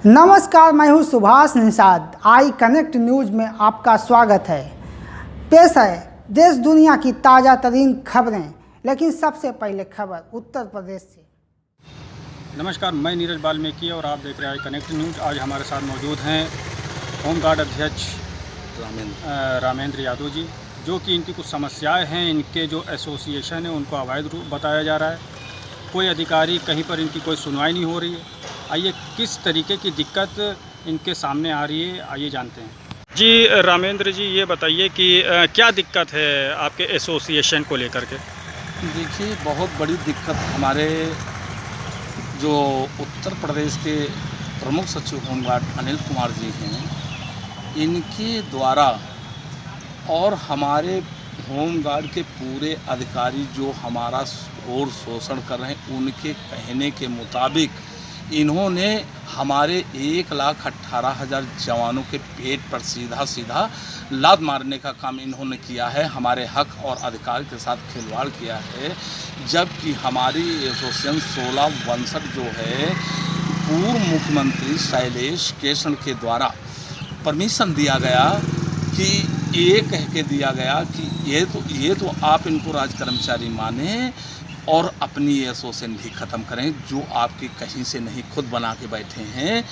नमस्कार, मैं हूं Subhash Nishad. I connect news में आपका स्वागत है। पेश है देश दुनिया की ताज़ा तरीन खबरें, लेकिन सबसे पहले खबर उत्तर प्रदेश से। नमस्कार, मैं नीरज वाल्मीकि और आप देख रहे हैं आई कनेक्ट न्यूज। आज हमारे साथ मौजूद हैं होमगार्ड अध्यक्ष रामेंद्र यादव जी, जो कि इनकी कुछ समस्याएं हैं। इनके जो एसोसिएशन है उनको अवैध रूप बताया जा रहा है। कोई अधिकारी कहीं पर इनकी कोई सुनवाई नहीं हो रही है। आइए किस तरीके की दिक्कत इनके सामने आ रही है, आइए जानते हैं। जी रामेंद्र जी, ये बताइए कि क्या दिक्कत है आपके एसोसिएशन को लेकर के। देखिए, बहुत बड़ी दिक्कत हमारे जो उत्तर प्रदेश के प्रमुख सचिव होमगार्ड अनिल कुमार जी हैं, इनके द्वारा और हमारे होमगार्ड के पूरे अधिकारी जो हमारा घोर शोषण कर रहे हैं, उनके कहने के मुताबिक इन्होंने हमारे 1,18,000 जवानों के पेट पर सीधा सीधा लात मारने का काम इन्होंने किया है। हमारे हक और अधिकार के साथ खिलवाड़ किया है। जबकि हमारी एसोसिएशन 1662 जो है, पूर्व मुख्यमंत्री शैलेश केशण के द्वारा परमिशन दिया गया कि ये कह के दिया गया कि ये तो आप इनको राज कर्मचारी माने और अपनी एसोसिएशन भी ख़त्म करें, जो आपकी कहीं से नहीं खुद बना के बैठे हैं।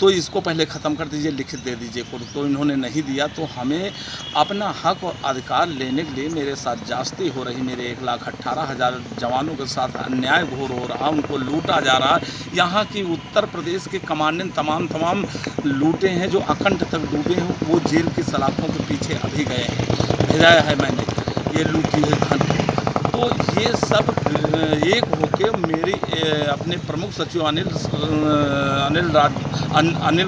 तो इसको पहले ख़त्म कर दीजिए, लिखित दे दीजिए कोड। तो इन्होंने नहीं दिया। तो हमें अपना हक और अधिकार लेने के लिए मेरे साथ जास्ती हो रही। मेरे 1,18,000 जवानों के साथ अन्याय घोर हो रहा, उनको लूटा जा रहा। यहाँ की उत्तर प्रदेश के कमांडेंट तमाम लूटे हैं, जो अखंड तक डूबे हैं, वो जेल की सलाखों के पीछे अभी गए हैं। भेजाया है मैंने, ये लूटी है धन। तो ये सब एक होके मेरी अपने प्रमुख सचिव अनिल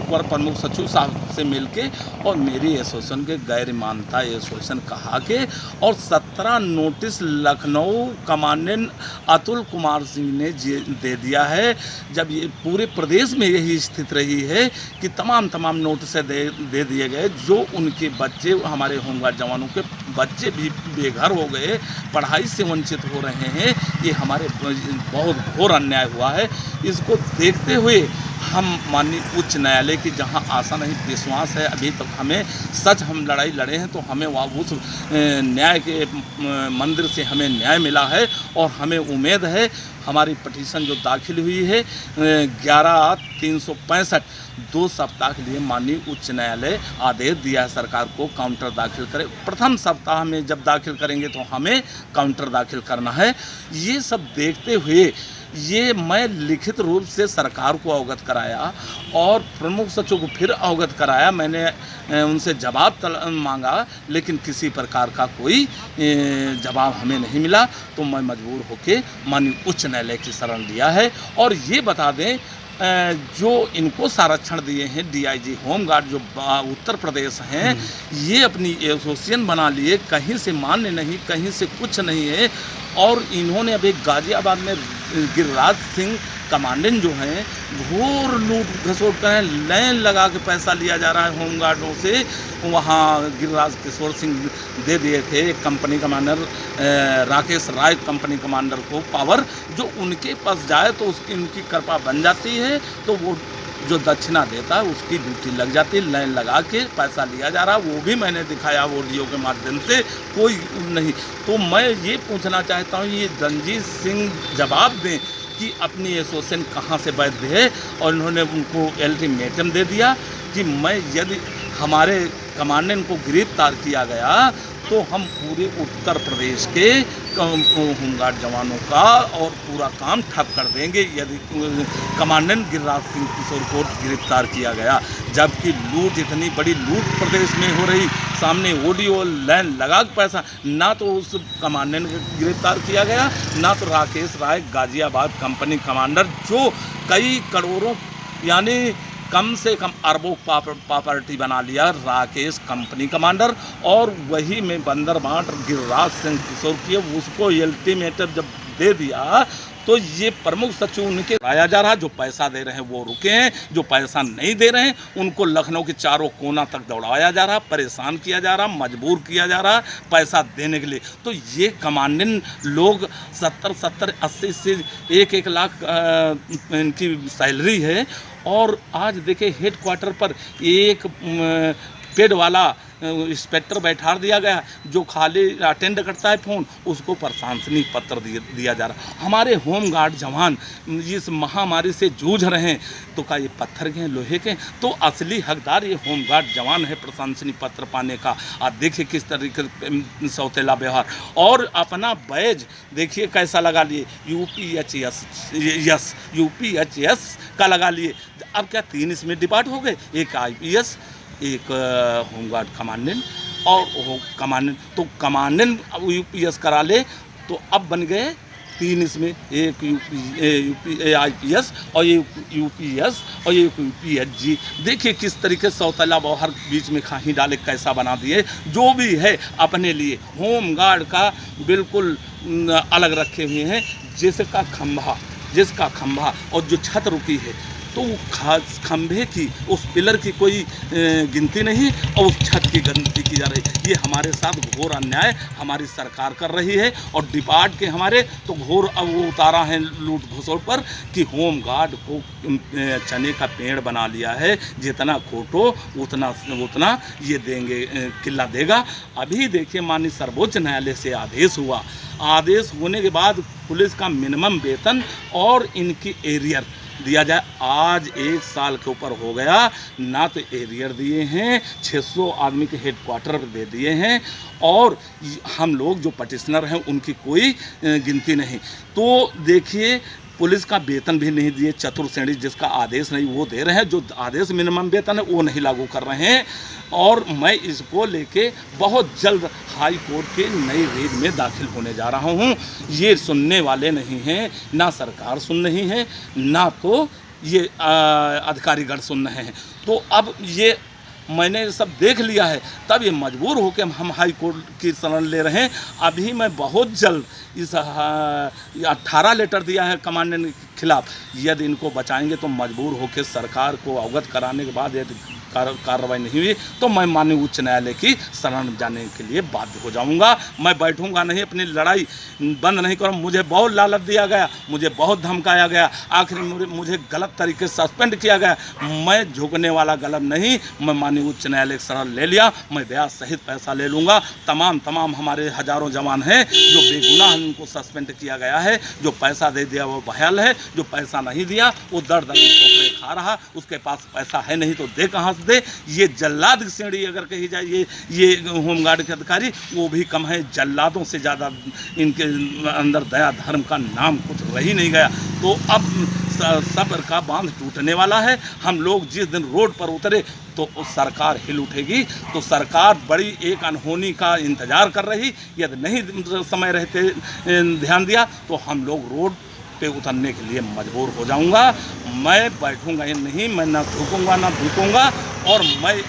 कुमार प्रमुख सचिव साहब से मिलके और मेरी एसोसिएशन के गैर मानता एसोसिएशन कहा के और 17 नोटिस लखनऊ कमांडेंट अतुल कुमार सिंह ने दे दिया है। जब ये पूरे प्रदेश में यही स्थिति रही है कि तमाम नोटिस दे दिए गए, जो उनके बच्चे, हमारे होमगार्ड जवानों के बच्चे भी बेघर हो गए, पढ़ाई से वंचित हो रहे हैं। ये हमारे बहुत घोर अन्याय हुआ है। इसको देखते हुए हम माननीय उच्च न्यायालय की जहां आशा नहीं विश्वास है, अभी तक हमें सच हम लड़ाई लड़े हैं, तो हमें वहाँ उस न्याय के मंदिर से हमें न्याय मिला है। और हमें उम्मीद है हमारी पटिशन जो दाखिल हुई है 11/365, 2 सप्ताह के लिए माननीय उच्च न्यायालय आदेश दिया है सरकार को काउंटर दाखिल करे। प्रथम सप्ताह में जब दाखिल करेंगे तो हमें काउंटर दाखिल करना है। ये सब देखते हुए ये मैं लिखित रूप से सरकार को अवगत कराया और प्रमुख सचिव को फिर अवगत कराया। मैंने उनसे जवाब मांगा, लेकिन किसी प्रकार का कोई जवाब हमें नहीं मिला। तो मैं मजबूर होकर माननीय उच्च न्यायालय की शरण लिया है। और ये बता दें, जो इनको संरक्षण दिए हैं डीआईजी होमगार्ड जो उत्तर प्रदेश हैं, ये अपनी एसोसिएशन बना लिए, कहीं से मान्य नहीं, कहीं से कुछ नहीं है। और इन्होंने अभी गाजियाबाद में गिरिराज सिंह कमांडेंट जो हैं, घोर लूट घसोट कर लाइन लगा के पैसा लिया जा रहा है होमगार्डों से। वहाँ गिरिराज किशोर सिंह दे दिए थे एक company commander Rakesh Rai company commander को पावर, जो उनके पास जाए तो उसकी उनकी कृपा बन जाती है। तो वो जो दक्षिणा देता है उसकी ड्यूटी लग जाती है, लाइन लगा के पैसा लिया जा रहा। वो भी मैंने दिखाया ऑडियो के माध्यम से, कोई नहीं। तो मैं ये पूछना चाहता हूँ, ये रणजीत सिंह जवाब दें कि अपनी एसोसिएशन कहाँ से वैध है। और इन्होंने उनको अल्टीमेटम दे दिया कि मैं यदि हमारे कमांडेंट को गिरफ्तार किया गया तो हम पूरे उत्तर प्रदेश के होमगार्ड जवानों का और पूरा काम ठप कर देंगे यदि कमांडेंट गिरिराज सिंह किशोर को गिरफ्तार किया गया। जबकि लूट, इतनी बड़ी लूट प्रदेश में हो रही, सामने ऑडियो लाइन लगा के पैसा, ना तो उस कमांडेंट को गिरफ्तार किया गया, ना तो राकेश राय गाजियाबाद कंपनी कमांडर, जो कई करोड़ों यानी कम से कम अरबों प्रॉपर्टी बना लिया राकेश कंपनी कमांडर। और वही में बंदर बांट गिरिराज सिंह किशोर किए, उसको अल्टीमेटम जब दे दिया तो ये प्रमुख सचिव उनके लाया जा रहा। जो पैसा दे रहे हैं वो रुके हैं, जो पैसा नहीं दे रहे हैं उनको लखनऊ के चारों कोना तक दौड़ाया जा रहा, परेशान किया जा रहा, मजबूर किया जा रहा पैसा देने के लिए। तो ये कमांडेंट लोग 70-80 से 1-1 लाख इनकी सैलरी है और आज देखिए हेडक्वार्टर पर एक पेड वाला इंस्पेक्टर बैठा दिया गया, जो खाली अटेंड करता है फ़ोन, उसको प्रशंसनीय पत्र दिया जा रहा। हमारे होमगार्ड जवान इस महामारी से जूझ रहे हैं, तो क्या ये पत्थर के हैं, लोहे के? तो असली हकदार ये होमगार्ड जवान है प्रशंसनीय पत्र पाने का। आप देखिए किस तरीके से सौतेला व्यवहार, और अपना बैज देखिए कैसा लगा लिए, यूपीएचएस का लगा लिए। अब क्या 3 इसमें डिपार्ट हो गए, एक आईपीएस, एक होमगार्ड कमांडेंट और कमांडेंट, तो कमांडेंट यूपीएस करा ले, तो अब बन गए 3 इसमें, एक आईपीएस और ये यूपीएस और ये यूपीएचजी। देखिए किस तरीके से सौतेला व्यवहार बीच में खाही डाले कैसा बना दिए। जो भी है अपने लिए होमगार्ड का बिल्कुल अलग रखे हुए हैं, जिसका खंभा और जो छत रुकी है, तो वो खंभे की, उस पिलर की कोई गिनती नहीं और उस छत की गिनती की जा रही है। ये हमारे साथ घोर अन्याय हमारी सरकार कर रही है, और डिपार्ट के हमारे तो घोर अब वो उतारा है लूट घुसोट पर कि होमगार्ड को चने का पेड़ बना लिया है, जितना खोटो उतना ये देंगे, किला देगा। अभी देखिए माननीय सर्वोच्च न्यायालय से आदेश हुआ, आदेश होने के बाद पुलिस का मिनिमम वेतन और इनकी एरियर दिया जाए। आज 1 साल के ऊपर हो गया, ना तो एरियर दिए हैं, 600 आदमी के हेडक्वार्टर दे दिए हैं, और हम लोग जो पटिशनर हैं उनकी कोई गिनती नहीं। तो देखिए पुलिस का वेतन भी नहीं दिए, चतुर्थ श्रेणी जिसका आदेश नहीं वो दे रहे हैं, जो आदेश मिनिमम वेतन है वो नहीं लागू कर रहे हैं। और मैं इसको लेके बहुत जल्द हाई कोर्ट के नई रेड में दाखिल होने जा रहा हूँ। ये सुनने वाले नहीं हैं, ना सरकार सुन रही है, ना तो ये अधिकारीगण सुन रहे हैं। तो अब ये मैंने सब देख लिया है, तब ये मजबूर होकर हम हाई कोर्ट की शरण ले रहे हैं। अभी मैं बहुत जल्द इस 18 लेटर दिया है कमांडेंट के खिलाफ, यदि इनको बचाएंगे तो मजबूर होकर सरकार को अवगत कराने के बाद यदि कार्रवाई नहीं हुई तो मैं माननीय उच्च न्यायालय की शरण जाने के लिए बाध्य हो जाऊंगा। मैं बैठूंगा नहीं, अपनी लड़ाई बंद नहीं करूँ। मुझे बहुत लालच दिया गया, मुझे बहुत धमकाया गया, आखिर मुझे गलत तरीके से सस्पेंड किया गया। मैं झुकने वाला गलत नहीं, मैं माननीय उच्च न्यायालय की शरण ले लिया। मैं ब्याज सहित पैसा ले लूँगा। तमाम हमारे हजारों जवान हैं जो बेगुनाह उनको सस्पेंड किया गया है, जो पैसा दे दिया वो बहाल है, जो पैसा नहीं दिया वो दर्द ठोकरे खा रहा, उसके पास पैसा है नहीं तो दे कहाँ दे। ये जल्लाद की श्रेणी अगर कही जाए, ये होमगार्ड के अधिकारी वो भी कम है, जल्लादों से ज़्यादा इनके अंदर दया धर्म का नाम कुछ रह ही नहीं गया। तो अब सब्र का बांध टूटने वाला है। हम लोग जिस दिन रोड पर उतरे तो सरकार हिल उठेगी। तो सरकार बड़ी एक अनहोनी का इंतजार कर रही, यदि नहीं समय रहते ध्यान दिया तो हम लोग रोड पे उतरने के लिए मजबूर हो जाऊंगा। मैं बैठूंगा ही नहीं, मैं ना झुकूंगा ना झुकूंगा, और मैं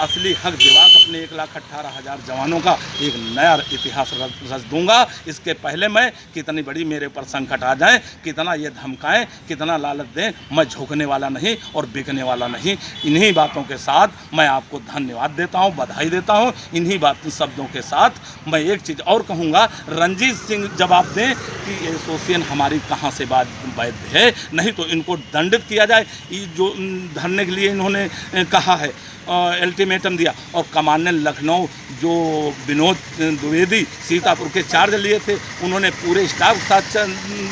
असली हक दिवाक अपने 1,18,000 जवानों का एक नया इतिहास रच दूंगा। इसके पहले मैं कितनी बड़ी मेरे ऊपर संकट आ जाए, कितना ये धमकाएं, कितना लालच दें, मैं झुकने वाला नहीं और बिकने वाला नहीं। इन्हीं बातों के साथ मैं आपको धन्यवाद देता हूं, बधाई देता हूं। इन्हीं शब्दों के साथ मैं एक चीज़ और कहूँगा, रंजीत सिंह जवाब दें कि एसोसिएशन हमारी कहाँ से वैध है, नहीं तो इनको दंडित किया जाए। ये जो धरने के लिए इन्होंने कहा है, अल्टीमेटम दिया, और कमांडेंट लखनऊ जो विनोद द्विवेदी सीतापुर के चार्ज लिए थे, उन्होंने पूरे स्टाफ के साथ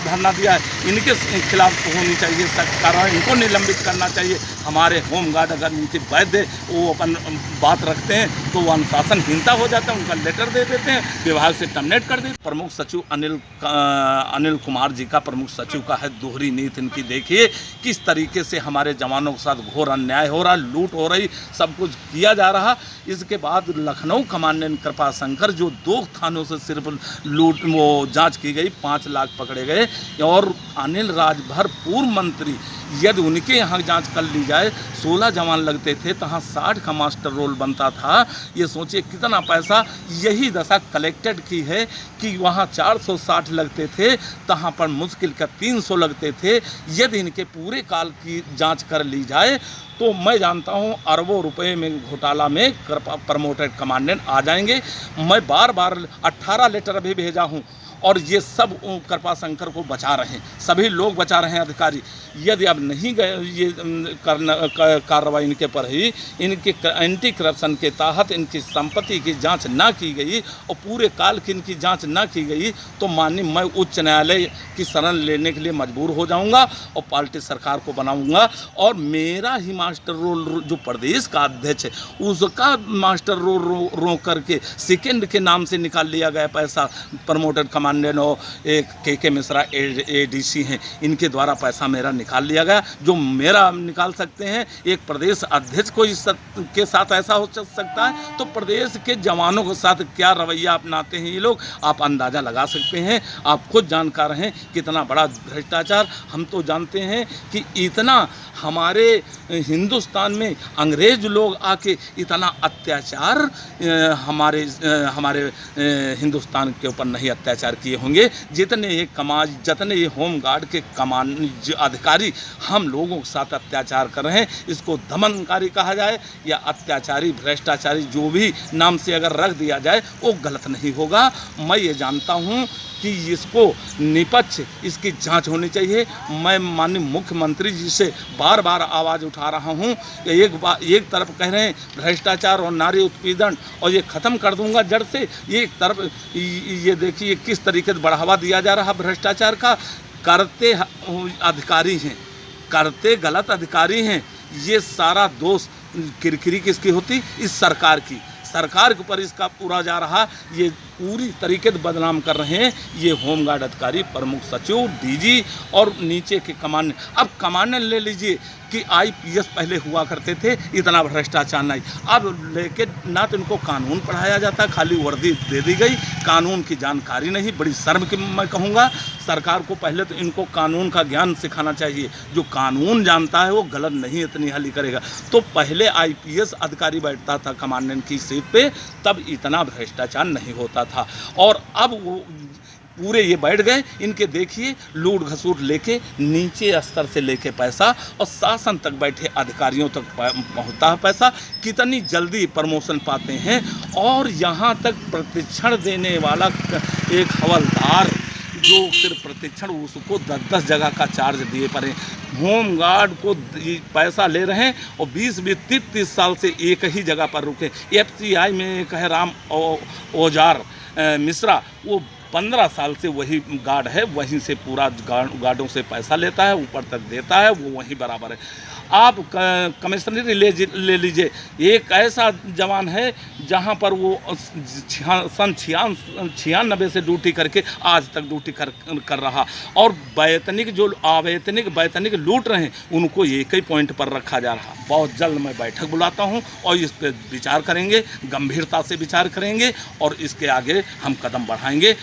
धरना दिया है। इनके खिलाफ होनी चाहिए सख्त कार्रवाई, इनको निलंबित करना चाहिए। हमारे होमगार्ड अगर इनकी वैध वो अपन बात रखते हैं तो वो अनुशासनहीनता हो जाता है, उनका लेटर दे देते हैं, विभाग से टर्मिनेट कर देते। प्रमुख सचिव अनिल कुमार जी का प्रमुख सचिव का है दोहरी नीति इनकी। देखिए किस तरीके से हमारे जवानों के साथ घोर अन्याय हो रहा, लूट हो रही, सब कुछ किया जा रहा। इसके बाद लखनऊ कमांडेंट कृपा शंकर जो 2 थानों से सिर्फ लूट वो जांच की गई, 5 लाख पकड़े गए, और अनिल राजभर पूर्व मंत्री, यदि उनके यहाँ जांच कर ली जाए 16 जवान लगते थे, तहाँ 60 का मास्टर रोल बनता था। ये सोचिए कितना पैसा। यही दशा कलेक्टेड की है कि वहाँ 460 लगते थे, तहाँ पर मुश्किल का 300 लगते थे। यदि इनके पूरे काल की जांच कर ली जाए तो मैं जानता हूं अरबों रुपए में घोटाला में प्रमोटेड कमांडेंट आ जाएंगे। मैं बार 18 लेटर भी भेजा हूं, और ये सब कृपाशंकर को बचा रहे हैं, सभी लोग बचा रहे हैं अधिकारी। यदि अब नहीं गए ये कार्रवाई इनके पर ही, इनके एंटी करप्शन के तहत इनकी संपत्ति की जांच ना की गई और पूरे काल की इनकी जांच ना की गई, तो माननीय मैं उच्च न्यायालय की शरण लेने के लिए मजबूर हो जाऊंगा और पार्टी सरकार को बनाऊंगा। और मेरा ही मास्टर रोल जो प्रदेश का अध्यक्ष है, उसका मास्टर रोल रो करके सेकेंड के नाम से निकाल लिया गया पैसा। प्रमोटेड कमांडेंट और एक के मिश्रा ADC हैं, इनके द्वारा पैसा मेरा निकाल लिया गया, जो मेरा निकाल सकते हैं। एक प्रदेश अध्यक्ष को इस के साथ ऐसा हो सकता है, तो प्रदेश के जवानों के साथ क्या रवैया अपनाते हैं ये लोग, आप अंदाज़ा लगा सकते हैं। आप खुद जानकार हैं कितना बड़ा भ्रष्टाचार। हम तो जानते हैं कि इतना हमारे हिंदुस्तान में अंग्रेज लोग आके इतना अत्याचार हमारे हिंदुस्तान के ऊपर नहीं अत्याचार किए होंगे जितने ये होम गार्ड के अधिकारी हम लोगों के साथ अत्याचार कर रहे हैं। इसको दमनकारी कहा जाए या अत्याचारी, भ्रष्टाचारी, जो भी नाम से अगर रख दिया जाए वो गलत नहीं होगा। मैं ये जानता हूँ कि इसको निष्पक्ष इसकी जांच होनी चाहिए। मैं माननीय मुख्यमंत्री जी से बार बार आवाज़ उठा रहा हूँ। एक तरफ कह रहे हैं भ्रष्टाचार और नारी उत्पीड़न और ये ख़त्म कर दूंगा जड़ से, एक तरफ ये देखिए किस तरीके से बढ़ावा दिया जा रहा भ्रष्टाचार का। करते अधिकारी हैं, करते गलत अधिकारी हैं। ये सारा दोष किरकिरी किसकी होती? इस सरकार की। सरकार के ऊपर इसका पूरा जा रहा, ये पूरी तरीके से बदनाम कर रहे हैं ये होमगार्ड अधिकारी, प्रमुख सचिव, DG और नीचे के कमांडेंट। अब कमांडेंट ले लीजिए कि IPS पहले हुआ करते थे, इतना भ्रष्टाचार नहीं। अब लेके ना तो इनको कानून पढ़ाया जाता, खाली वर्दी दे दी गई, कानून की जानकारी नहीं। बड़ी शर्म की मैं कहूँगा, सरकार को पहले तो इनको कानून का ज्ञान सिखाना चाहिए। जो कानून जानता है वो गलत नहीं इतनी हली करेगा। तो पहले IPS अधिकारी बैठता था कमांडेंट की सीट पे, तब इतना भ्रष्टाचार नहीं होता था। और अब वो पूरे ये बैठ गए, इनके देखिए लूट घसूट लेके नीचे स्तर से लेके पैसा और शासन तक बैठे अधिकारियों तक पहुंचता है पैसा। कितनी जल्दी प्रमोशन पाते हैं। और यहाँ तक प्रशिक्षण देने वाला एक हवलदार जो सिर्फ प्रशिक्षण, उसको 10-10 जगह का चार्ज दिए पड़े। होम गार्ड को पैसा ले रहे हैं और 20-30 साल से एक ही जगह पर रुके। FCI में कहे राम औजार मिश्रा, वो 15 साल से वही गार्ड है, वहीं से पूरा गार्डों से पैसा लेता है, ऊपर तक देता है, वो वहीं बराबर है। आप कमिश्नरी ले लीजिए, एक ऐसा जवान है जहां पर वो सन 96 से ड्यूटी करके आज तक ड्यूटी कर रहा। और वैतनिक जो वैतनिक लूट रहे हैं उनको एक ही पॉइंट पर रखा जा रहा। बहुत जल्द मैं बैठक बुलाता हूं और इस पर विचार करेंगे, गंभीरता से विचार करेंगे और इसके आगे हम कदम बढ़ाएंगे।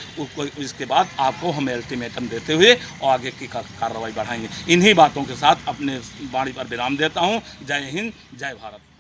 इसके बाद आपको हम अल्टीमेटम देते हुए और आगे की कार्रवाई बढ़ाएंगे। इन्हीं बातों के साथ अपने वाणी पर विराम देता हूं। जय हिंद, जय भारत।